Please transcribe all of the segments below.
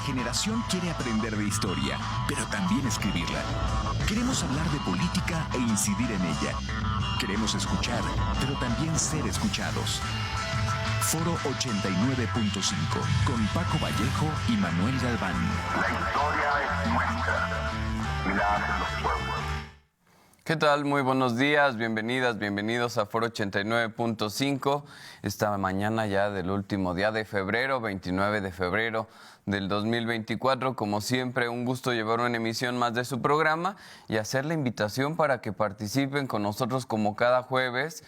generación quiere aprender de historia, pero también escribirla. Queremos hablar de política e incidir en ella. Queremos escuchar, pero también ser escuchados. Foro 89.5, con Paco Vallejo y Manuel Galván. La historia es nuestra y la hacen los pueblos. ¿Qué tal? Muy buenos días, bienvenidas, bienvenidos a Foro 89.5. Esta mañana ya del último día de febrero, 29 de febrero del 2024. Como siempre, un gusto llevar una emisión más de su programa y hacer la invitación para que participen con nosotros como cada jueves.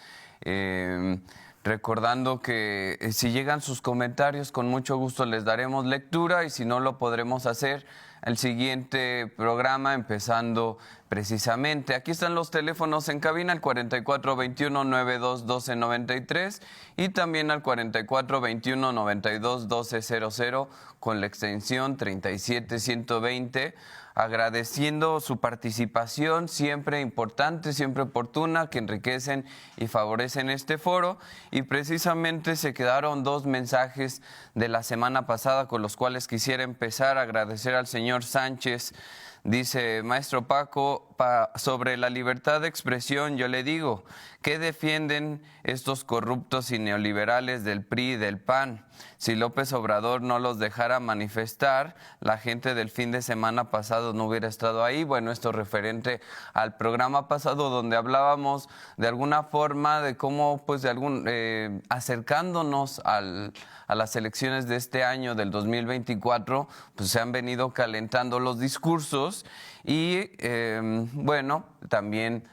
Recordando que si llegan sus comentarios, con mucho gusto les daremos lectura y si no, lo podremos hacer el siguiente programa, empezando precisamente. Aquí están los teléfonos en cabina, el 4421-921293 y también al 4421-921200 con la extensión 37120. Agradeciendo su participación, siempre importante, siempre oportuna, que enriquecen y favorecen este foro. Y precisamente se quedaron dos mensajes de la semana pasada con los cuales quisiera empezar a agradecer al señor Sánchez. Dice, maestro Paco, sobre la libertad de expresión, yo le digo, ¿qué defienden estos corruptos y neoliberales del PRI y del PAN? Si López Obrador no los dejara manifestar, la gente del fin de semana pasado no hubiera estado ahí. Bueno, esto referente al programa pasado donde hablábamos de alguna forma de cómo, pues, acercándonos a las elecciones de este año, del 2024, pues se han venido calentando los discursos y, bueno, también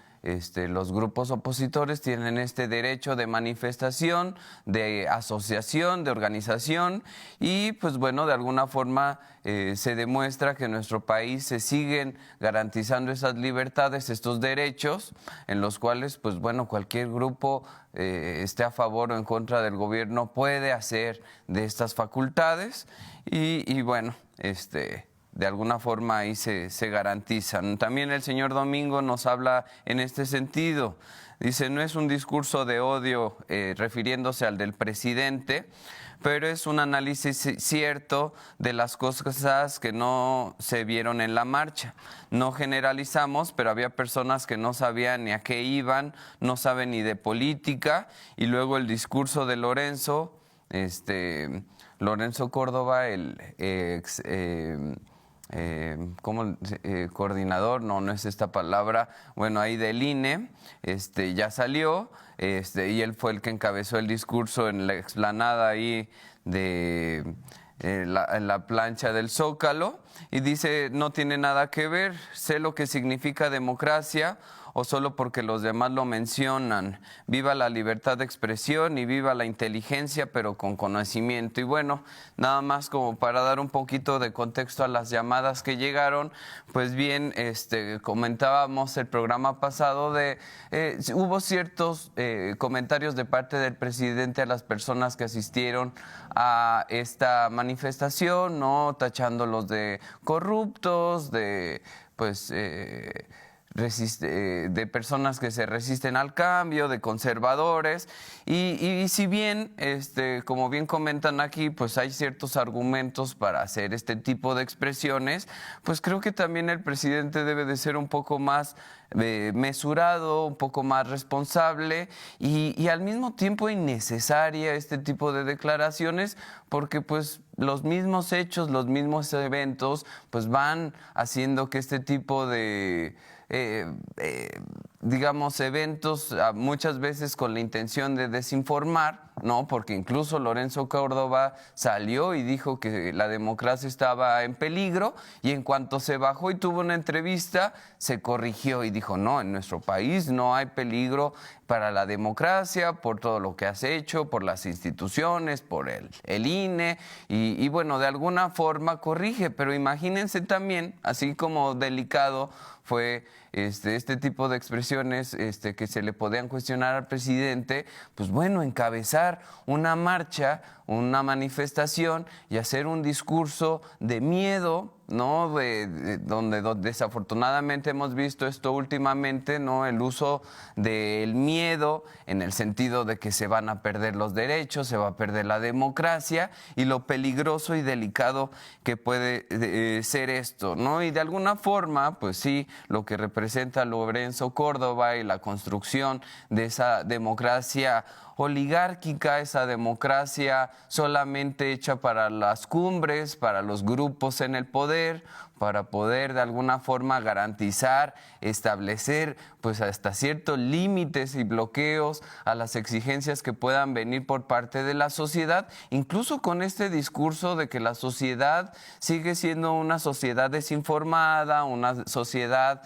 los grupos opositores tienen este derecho de manifestación, de asociación, de organización y, pues bueno, de alguna forma se demuestra que en nuestro país se siguen garantizando esas libertades, estos derechos en los cuales, pues bueno, cualquier grupo esté a favor o en contra del gobierno puede hacer de estas facultades y bueno, de alguna forma ahí se garantizan. También el señor Domingo nos habla en este sentido. Dice, no es un discurso de odio refiriéndose al del presidente, pero es un análisis cierto de las cosas que no se vieron en la marcha. No generalizamos, pero había personas que no sabían ni a qué iban, no saben ni de política, y luego el discurso de Lorenzo Córdoba, el ex... coordinador, no es esta palabra, bueno, ahí del INE, ya salió, y él fue el que encabezó el discurso en la explanada ahí de en la plancha del Zócalo, y dice, no tiene nada que ver, sé lo que significa democracia, o solo porque los demás lo mencionan. Viva la libertad de expresión y viva la inteligencia, pero con conocimiento. Y bueno, nada más como para dar un poquito de contexto a las llamadas que llegaron, pues bien, comentábamos el programa pasado hubo ciertos comentarios de parte del presidente a las personas que asistieron a esta manifestación, ¿no? Tachándolos de corruptos, de de personas que se resisten al cambio, de conservadores, y si bien, como bien comentan aquí, pues hay ciertos argumentos para hacer este tipo de expresiones, pues creo que también el presidente debe de ser un poco más mesurado, un poco más responsable y al mismo tiempo innecesaria este tipo de declaraciones, porque pues los mismos hechos, los mismos eventos, pues van haciendo que este tipo de digamos, eventos muchas veces con la intención de desinformar, ¿no? Porque incluso Lorenzo Córdoba salió y dijo que la democracia estaba en peligro y en cuanto se bajó y tuvo una entrevista, se corrigió y dijo, no, en nuestro país no hay peligro para la democracia por todo lo que has hecho, por las instituciones, por el INE y bueno, de alguna forma corrige, pero imagínense también, así como delicado fue este tipo de expresiones que se le podían cuestionar al presidente, pues bueno, encabezar una marcha, una manifestación y hacer un discurso de miedo ¿no? Donde desafortunadamente hemos visto esto últimamente, ¿no? El uso del miedo en el sentido de que se van a perder los derechos, se va a perder la democracia y lo peligroso y delicado que puede ser esto, ¿no? Y de alguna forma, pues sí, lo que representa Lorenzo Córdoba y la construcción de esa democracia oligárquica, esa democracia solamente hecha para las cumbres, para los grupos en el poder, para poder de alguna forma garantizar, establecer pues hasta ciertos límites y bloqueos a las exigencias que puedan venir por parte de la sociedad, incluso con este discurso de que la sociedad sigue siendo una sociedad desinformada, una sociedad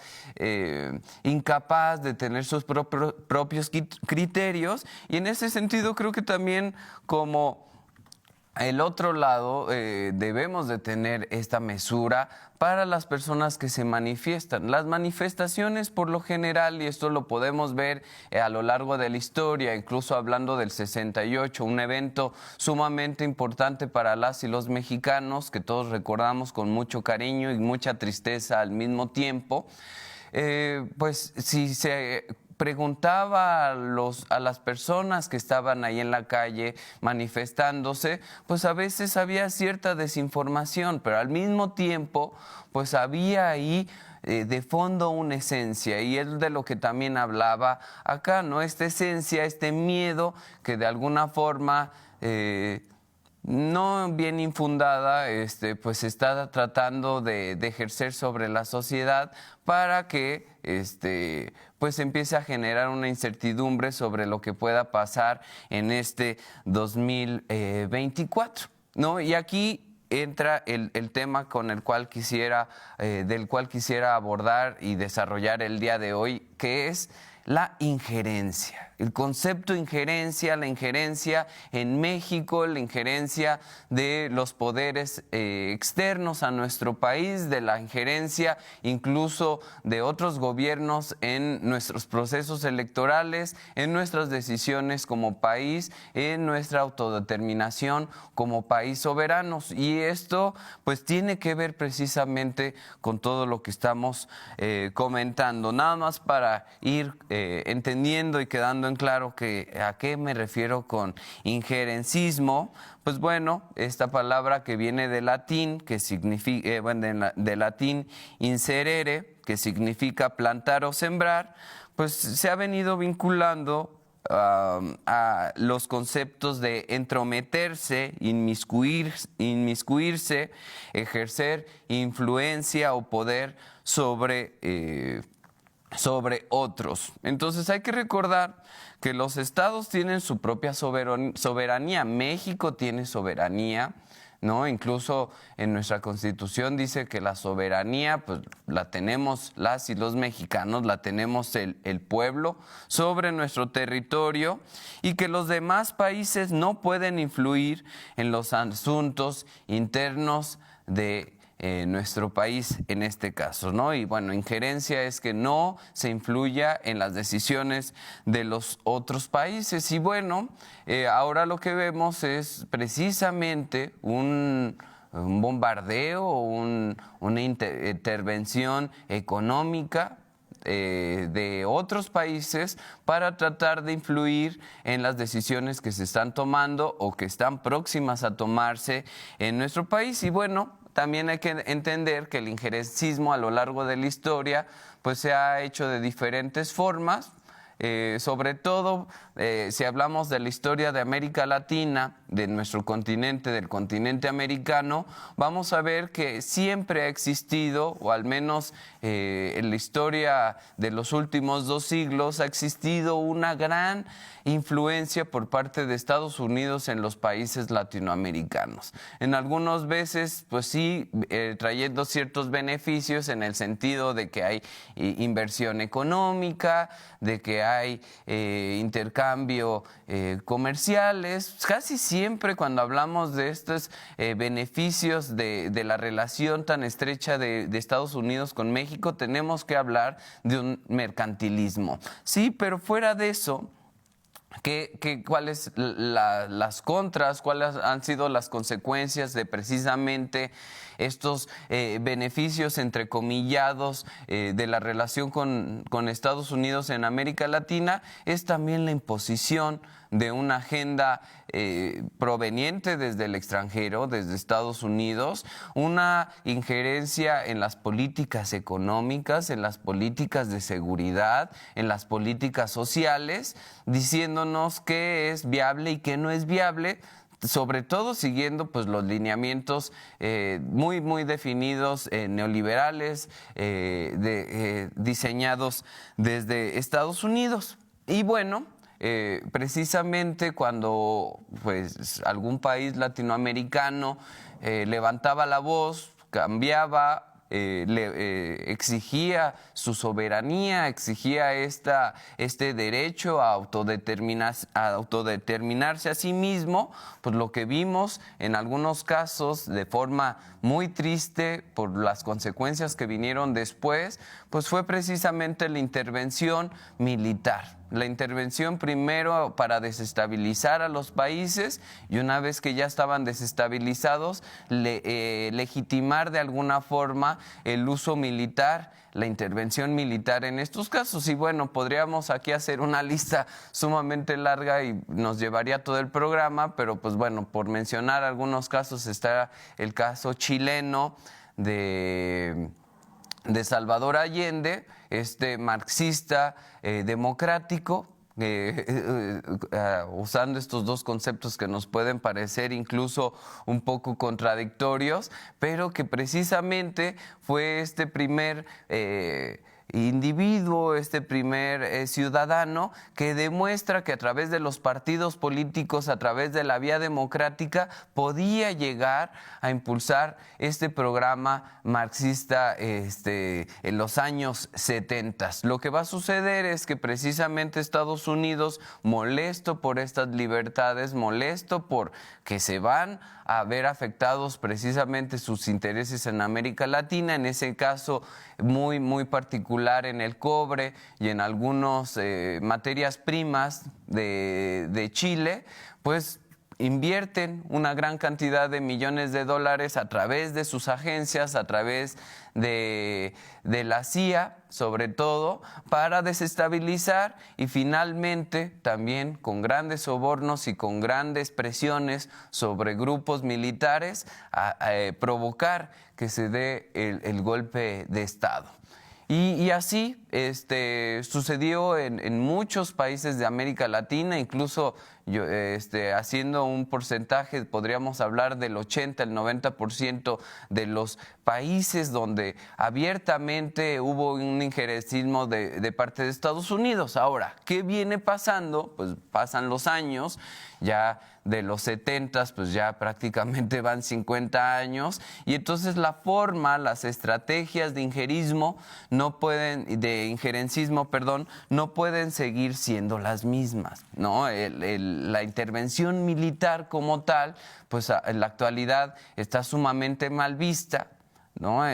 incapaz de tener sus propios criterios, y en ese sentido creo que también como el otro lado, debemos de tener esta mesura para las personas que se manifiestan. Las manifestaciones por lo general, y esto lo podemos ver a lo largo de la historia, incluso hablando del 68, un evento sumamente importante para las y los mexicanos, que todos recordamos con mucho cariño y mucha tristeza al mismo tiempo, pues si se preguntaba a las personas que estaban ahí en la calle manifestándose, pues a veces había cierta desinformación, pero al mismo tiempo, pues había ahí de fondo una esencia, y es de lo que también hablaba acá, ¿no? Esta esencia, este miedo que de alguna forma no bien infundada, pues está tratando de ejercer sobre la sociedad para que pues empiece a generar una incertidumbre sobre lo que pueda pasar en este 2024, ¿no? Y aquí entra el tema con el cual del cual quisiera abordar y desarrollar el día de hoy, que es la injerencia. El concepto injerencia, la injerencia en México, la injerencia de los poderes externos a nuestro país, de la injerencia incluso de otros gobiernos en nuestros procesos electorales, en nuestras decisiones como país, en nuestra autodeterminación como país soberanos. Y esto pues tiene que ver precisamente con todo lo que estamos comentando. Nada más para ir entendiendo y quedando en claro que a qué me refiero con injerencismo. Pues bueno, esta palabra que viene de latín, que significa, de latín inserere, que significa plantar o sembrar, pues se ha venido vinculando a los conceptos de entrometerse, inmiscuirse, ejercer influencia o poder sobre otros. Entonces hay que recordar que los estados tienen su propia soberanía. México tiene soberanía, ¿no? Incluso en nuestra Constitución dice que la soberanía pues la tenemos las y los mexicanos, la tenemos el pueblo sobre nuestro territorio, y que los demás países no pueden influir en los asuntos internos de nuestro país en este caso, ¿no? Y bueno, injerencia es que no se influya en las decisiones de los otros países. Y bueno, ahora lo que vemos es precisamente un bombardeo, una intervención económica de otros países para tratar de influir en las decisiones que se están tomando o que están próximas a tomarse en nuestro país. Y bueno, también hay que entender que el injerencismo a lo largo de la historia pues se ha hecho de diferentes formas, sobre todo si hablamos de la historia de América Latina, de nuestro continente, del continente americano, vamos a ver que siempre ha existido, o al menos en la historia de los últimos 2 siglos, ha existido una gran influencia por parte de Estados Unidos en los países latinoamericanos. En algunas veces, pues sí, trayendo ciertos beneficios en el sentido de que hay inversión económica, de que hay intercambio comerciales. Casi siempre cuando hablamos de estos beneficios de la relación tan estrecha de Estados Unidos con México, tenemos que hablar de un mercantilismo. Sí, pero fuera de eso, ¿Cuáles las contras, cuáles han sido las consecuencias de precisamente estos beneficios entrecomillados de la relación con Estados Unidos en América Latina? Es también la imposición de una agenda proveniente desde el extranjero, desde Estados Unidos, una injerencia en las políticas económicas, en las políticas de seguridad, en las políticas sociales, diciéndonos qué es viable y qué no es viable, sobre todo siguiendo pues los lineamientos muy definidos, neoliberales, diseñados desde Estados Unidos. Y bueno, precisamente cuando pues algún país latinoamericano levantaba la voz, cambiaba, exigía su soberanía, exigía este derecho a autodeterminarse a sí mismo, pues lo que vimos en algunos casos de forma muy triste por las consecuencias que vinieron después, pues fue precisamente la intervención militar. La intervención primero para desestabilizar a los países y una vez que ya estaban desestabilizados, legitimar de alguna forma el uso militar, la intervención militar en estos casos. Y bueno, podríamos aquí hacer una lista sumamente larga y nos llevaría todo el programa, pero pues bueno, por mencionar algunos casos está el caso chileno de Salvador Allende, este marxista democrático, usando estos dos conceptos que nos pueden parecer incluso un poco contradictorios, pero que precisamente fue este primer individuo, este primer ciudadano que demuestra que a través de los partidos políticos, a través de la vía democrática, podía llegar a impulsar este programa marxista en los años 70. Lo que va a suceder es que precisamente Estados Unidos, molesto por estas libertades, molesto por que se van a ver afectados precisamente sus intereses en América Latina, en ese caso muy particular en el cobre y en algunas materias primas de Chile, pues invierten una gran cantidad de millones de dólares a través de sus agencias, a través de la CIA, sobre todo, para desestabilizar y finalmente también con grandes sobornos y con grandes presiones sobre grupos militares a provocar que se dé el golpe de Estado. Y así sucedió en muchos países de América Latina, incluso haciendo un porcentaje, podríamos hablar del 80, el 90% de los países donde abiertamente hubo un injerencismo de parte de Estados Unidos. Ahora, ¿qué viene pasando? Pues pasan los años, ya de los 70, pues ya prácticamente van 50 años, y entonces las estrategias de injerencismo no pueden seguir siendo las mismas, ¿no? La intervención militar como tal, pues en la actualidad está sumamente mal vista, ¿no?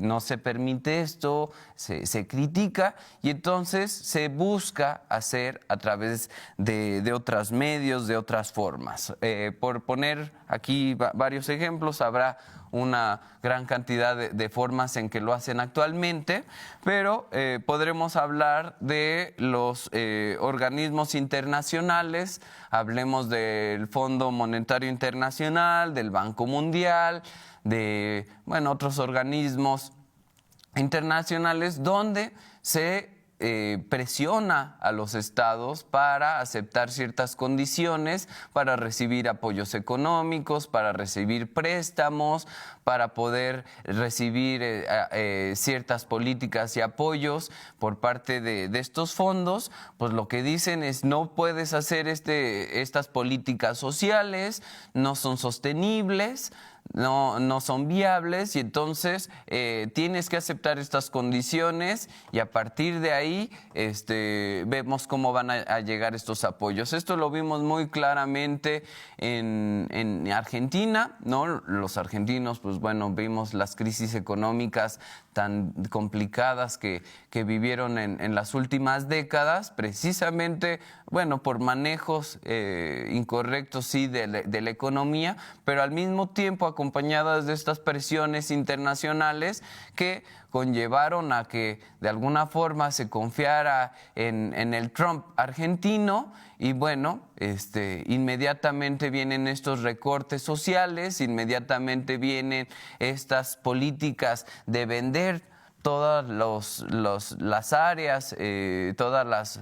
No se permite esto, se critica y entonces se busca hacer a través de otros medios, de otras formas. Por poner aquí varios ejemplos, habrá una gran cantidad de formas en que lo hacen actualmente, pero podremos hablar de los organismos internacionales, hablemos del Fondo Monetario Internacional, del Banco Mundial, de otros organismos internacionales donde se presiona a los estados para aceptar ciertas condiciones, para recibir apoyos económicos, para recibir préstamos, para poder recibir ciertas políticas y apoyos por parte de estos fondos. Pues lo que dicen es: no puedes hacer estas políticas sociales, no son sostenibles, no son viables, y entonces tienes que aceptar estas condiciones, y a partir de ahí vemos cómo van a llegar estos apoyos. Esto lo vimos muy claramente en Argentina, ¿no? Los argentinos, pues bueno, vimos las crisis económicas tan complicadas que vivieron en las últimas décadas, precisamente, bueno, por manejos incorrectos, sí, de la economía, pero al mismo tiempo acompañadas de estas presiones internacionales que conllevaron a que de alguna forma se confiara en el Trump argentino. Y bueno, inmediatamente vienen estos recortes sociales, inmediatamente vienen estas políticas de vender todas las áreas, todas las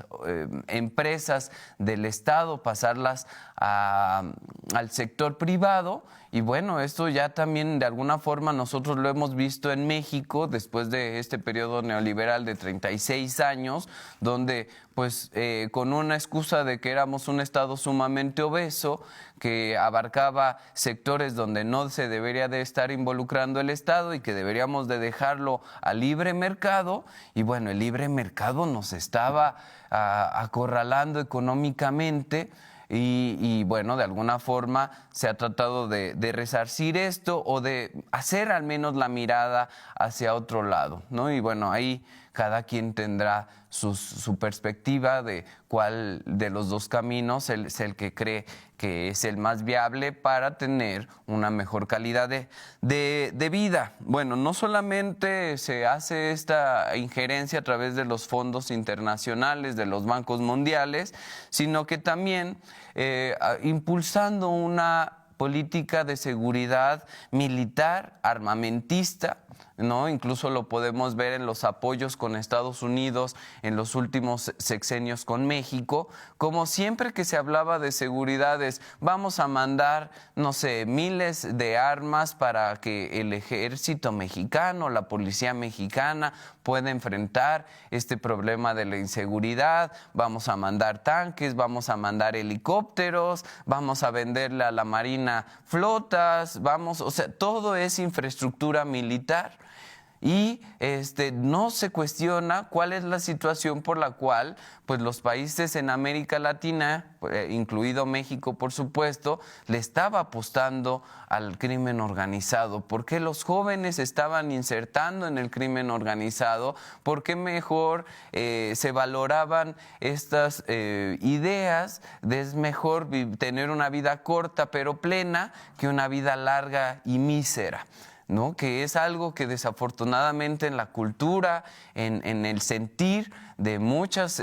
empresas del Estado, pasarlas al sector privado. Y bueno, esto ya también de alguna forma nosotros lo hemos visto en México después de este periodo neoliberal de 36 años, donde pues con una excusa de que éramos un Estado sumamente obeso, que abarcaba sectores donde no se debería de estar involucrando el Estado y que deberíamos de dejarlo al libre mercado. Y bueno, el libre mercado nos estaba acorralando económicamente. Y bueno, de alguna forma se ha tratado de resarcir esto, o de hacer al menos la mirada hacia otro lado, ¿no? Y bueno, ahí cada quien tendrá su perspectiva de cuál de los dos caminos es el que cree que es el más viable para tener una mejor calidad de vida. Bueno, no solamente se hace esta injerencia a través de los fondos internacionales, de los bancos mundiales, sino que también impulsando una política de seguridad militar, armamentista, ¿no? Incluso lo podemos ver en los apoyos con Estados Unidos en los últimos sexenios con México, como siempre que se hablaba de seguridades, vamos a mandar, no sé, miles de armas para que el ejército mexicano, la policía mexicana pueda enfrentar este problema de la inseguridad, vamos a mandar tanques, vamos a mandar helicópteros, vamos a venderle a la Marina flotas, o sea, todo es infraestructura militar. Y no se cuestiona cuál es la situación por la cual pues los países en América Latina, incluido México por supuesto, le estaba apostando al crimen organizado. ¿Por qué los jóvenes estaban insertando en el crimen organizado? ¿Por qué mejor se valoraban estas ideas de es mejor tener una vida corta pero plena que una vida larga y mísera? ¿No? Que es algo que desafortunadamente en la cultura, en el sentir de muchos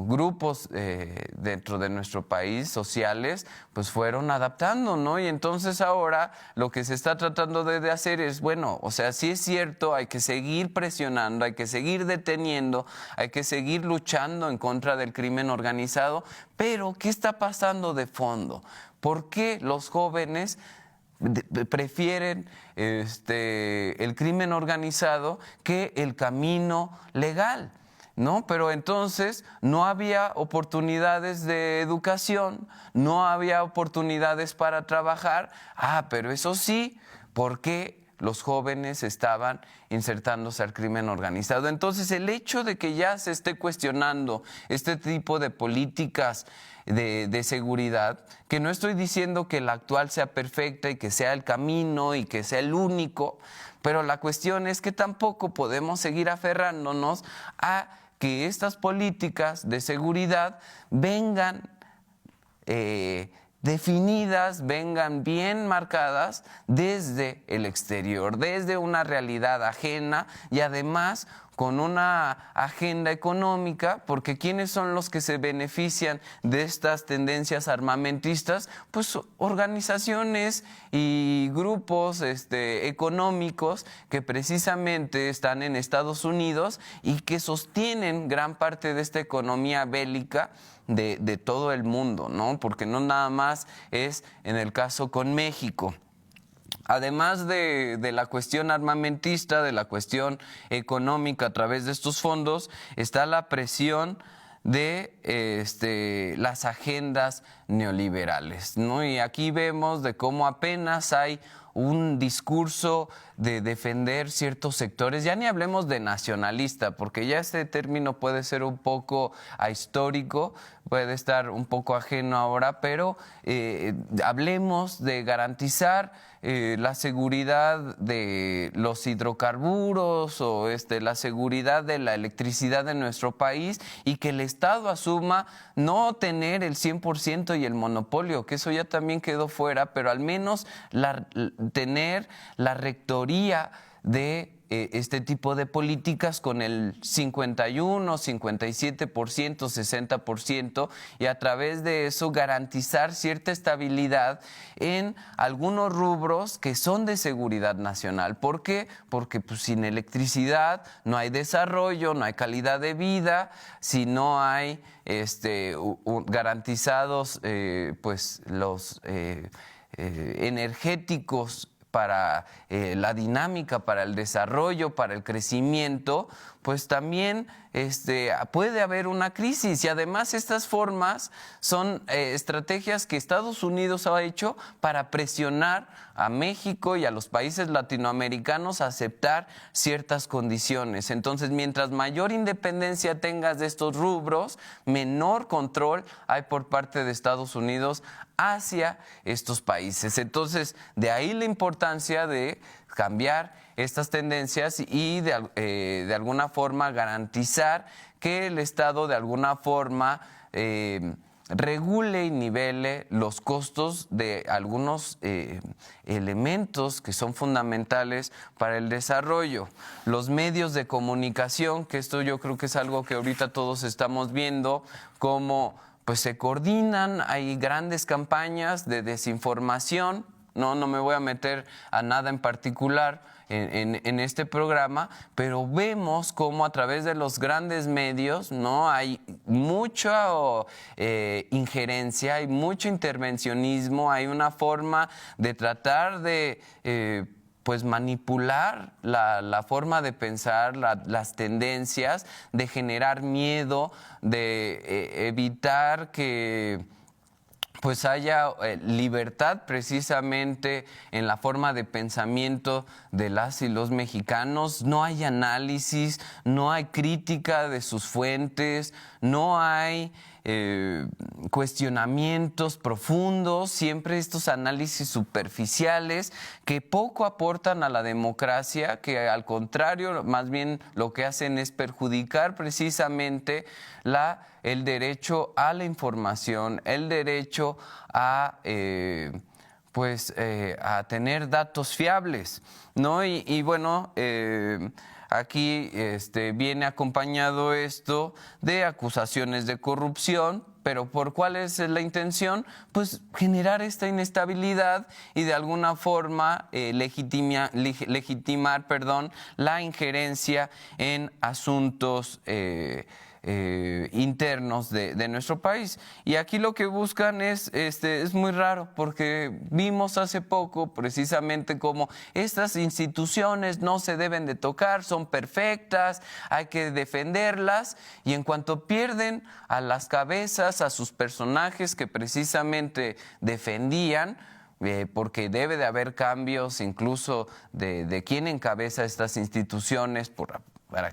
grupos dentro de nuestro país, sociales, pues fueron adaptando, ¿no? Y entonces ahora lo que se está tratando de hacer es, bueno, o sea, sí es cierto, hay que seguir presionando, hay que seguir deteniendo, hay que seguir luchando en contra del crimen organizado, pero ¿qué está pasando de fondo? ¿Por qué los jóvenes prefieren el crimen organizado que el camino legal? ¿No? Pero entonces no había oportunidades de educación, no había oportunidades para trabajar. Pero eso sí, ¿por qué los jóvenes estaban insertándose al crimen organizado? Entonces el hecho de que ya se esté cuestionando este tipo de políticas de seguridad, que no estoy diciendo que la actual sea perfecta y que sea el camino y que sea el único, pero la cuestión es que tampoco podemos seguir aferrándonos a que estas políticas de seguridad vengan definidas, vengan bien marcadas desde el exterior, desde una realidad ajena, y además con una agenda económica, porque ¿quiénes son los que se benefician de estas tendencias armamentistas? Pues organizaciones y grupos económicos que precisamente están en Estados Unidos y que sostienen gran parte de esta economía bélica de todo el mundo, ¿no? Porque no nada más es en el caso con México. Además de la cuestión armamentista, de la cuestión económica a través de estos fondos, está la presión de las agendas neoliberales, ¿no? Y aquí vemos de cómo apenas hay un discurso de defender ciertos sectores, ya ni hablemos de nacionalista, porque ya este término puede ser un poco ahistórico, puede estar un poco ajeno ahora, pero hablemos de garantizar la seguridad de los hidrocarburos o la seguridad de la electricidad de nuestro país y que el Estado asuma no tener el 100% y el monopolio, que eso ya también quedó fuera, pero al menos tener la rectoría de este tipo de políticas con el 51, 57%, 60% y a través de eso garantizar cierta estabilidad en algunos rubros que son de seguridad nacional. ¿Por qué? Porque pues, sin electricidad no hay desarrollo, no hay calidad de vida, si no hay garantizados pues los energéticos para la dinámica, para el desarrollo, para el crecimiento, pues también puede haber una crisis. Y además estas formas son estrategias que Estados Unidos ha hecho para presionar a México y a los países latinoamericanos a aceptar ciertas condiciones. Entonces, mientras mayor independencia tengas de estos rubros, menor control hay por parte de Estados Unidos hacia estos países. Entonces, de ahí la importancia de cambiar estas tendencias y de alguna forma garantizar que el Estado de alguna forma regule y nivele los costos de algunos elementos que son fundamentales para el desarrollo. Los medios de comunicación, que esto yo creo que es algo que ahorita todos estamos viendo, como pues se coordinan, hay grandes campañas de desinformación. No me voy a meter a nada en particular en este programa, pero vemos cómo a través de los grandes medios no hay mucha injerencia, hay mucho intervencionismo, hay una forma de tratar de pues manipular la forma de pensar, las tendencias, de generar miedo, de evitar que pues haya libertad precisamente en la forma de pensamiento de las y los mexicanos. No hay análisis, no hay crítica de sus fuentes, no hay cuestionamientos profundos, siempre estos análisis superficiales que poco aportan a la democracia, que al contrario, más bien lo que hacen es perjudicar precisamente el derecho a la información, el derecho a a tener datos fiables, ¿no? Y bueno, aquí viene acompañado esto de acusaciones de corrupción, pero ¿por cuál es la intención? Pues generar esta inestabilidad y de alguna forma legitimar la injerencia en asuntos internos de nuestro país. Y aquí lo que buscan es muy raro, porque vimos hace poco precisamente cómo estas instituciones no se deben de tocar, son perfectas, hay que defenderlas, y en cuanto pierden a las cabezas, a sus personajes que precisamente defendían, porque debe de haber cambios incluso de quién encabeza estas instituciones para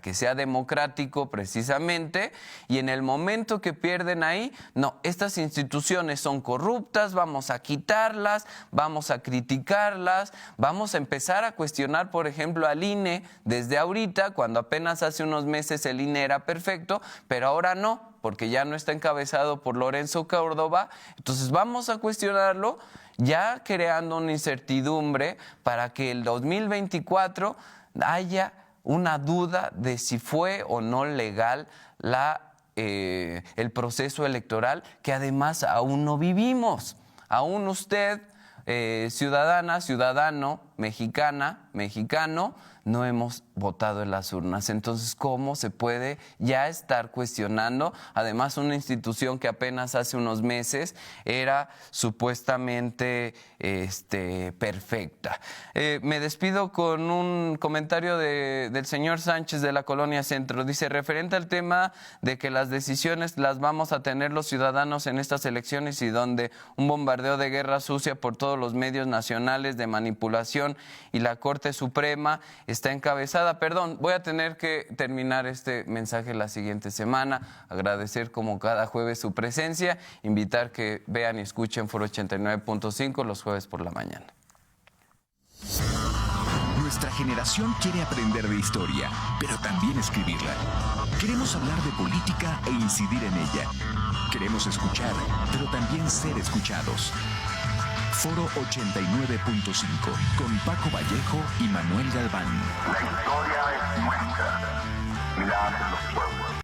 que sea democrático precisamente, y en el momento que pierden ahí, no, estas instituciones son corruptas, vamos a quitarlas, vamos a criticarlas, vamos a empezar a cuestionar, por ejemplo, al INE desde ahorita, cuando apenas hace unos meses el INE era perfecto, pero ahora no, porque ya no está encabezado por Lorenzo Córdoba. Entonces vamos a cuestionarlo, ya creando una incertidumbre para que el 2024 haya una duda de si fue o no legal el proceso electoral, que además aún no vivimos. Aún usted, ciudadana, ciudadano, mexicana, mexicano, no hemos votado en las urnas. Entonces, ¿cómo se puede ya estar cuestionando? Además, una institución que apenas hace unos meses era supuestamente perfecta. Me despido con un comentario del señor Sánchez de la Colonia Centro. Dice, referente al tema de que las decisiones las vamos a tener los ciudadanos en estas elecciones y donde un bombardeo de guerra sucia por todos los medios nacionales de manipulación y la Corte Suprema está encabezada. Perdón, voy a tener que terminar este mensaje la siguiente semana. Agradecer como cada jueves su presencia, invitar que vean y escuchen Foro 89.5 los jueves por la mañana. Nuestra generación quiere aprender de historia, pero también escribirla. Queremos hablar de política e incidir en ella. Queremos escuchar, pero también ser escuchados. Foro 89.5 con Paco Vallejo y Manuel Galván. La historia es nuestra y la hacen los pueblos.